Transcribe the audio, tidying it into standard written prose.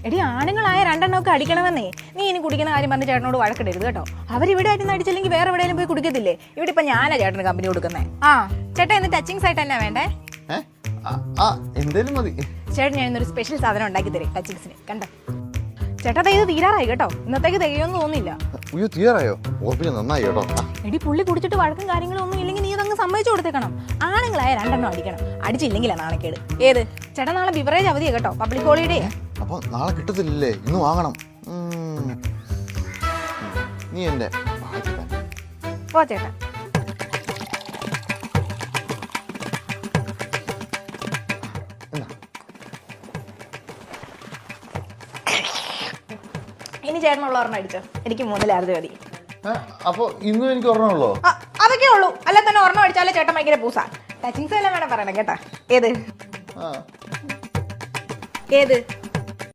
എടി ആണുങ്ങളായ രണ്ടെണ്ണമൊക്കെ അടിക്കണമെന്നേ. നീ ഇനി കുടിക്കുന്ന കാര്യം പറഞ്ഞ് ചേട്ടനോട് വഴക്കിടരുത് കേട്ടോ. അവരിവിടെ ആയിട്ട് അടിച്ചില്ലെങ്കിൽ വേറെ എവിടെയെങ്കിലും പോയി കുടിക്കത്തില്ലേ? ഇവിടെ ഇപ്പൊ ഞാനാ ചേട്ടന് കമ്പനി കൊടുക്കുന്നേ. ആ ചേട്ടാ ഇന്ന് ടച്ചിങ്സ് ആയിട്ട് തന്നെ വേണ്ടേ? എന്തേലും മതി ചേട്ടൻ ഞാൻ ഇന്നൊരു സ്പെഷ്യൽ സാധനം ഉണ്ടാക്കി തരും ടച്ചിങ്സിന്. കണ്ടോ ചേട്ടാ, ഇത് തീരാറായി കേട്ടോ. ഇന്നത്തേക്ക് തികയൊന്നും തോന്നില്ല. അയ്യോ തീരായോ? ഓർപ്പിന് നന്നായി കേട്ടോ. എടി പുള്ളി കുടിച്ചിട്ട് വഴക്കും കാര്യങ്ങളും ഒന്നും ഇല്ലെങ്കിൽ നീ അതങ്ങ് സമ്മതിച്ചു കൊടുത്തേക്കണം. ആണുങ്ങളായ രണ്ടെണ്ണം അടിക്കണം. അടിച്ചില്ലെങ്കിലാ നാണക്കേട്. ഏത് ചേട്ടാ നാളെ ബിവറേജ് അവധിയാ കേട്ടോ, പബ്ലിക് ഹോളിഡേ. അപ്പൊ നാളെ കിട്ടത്തില്ലേ? ഇന്ന് വാങ്ങണം. നീ എന്റെ പോ ചേട്ടാ. ഇനി ചേട്ടനുള്ള ഓർമ്മ അടിച്ചോ. എനിക്ക് 3 മതി. അപ്പൊ ഇന്നും എനിക്ക് ഓർമ്മയുള്ളോ? അതൊക്കെ ഉള്ളൂ. അല്ല തന്നെ ഓർമ്മ അടിച്ചാലേ ചേട്ടൻ ഭയങ്കര പൂസ. ടച്ചിങ്സ് എല്ലാം വേണം പറയണം കേട്ടാ. ഏത്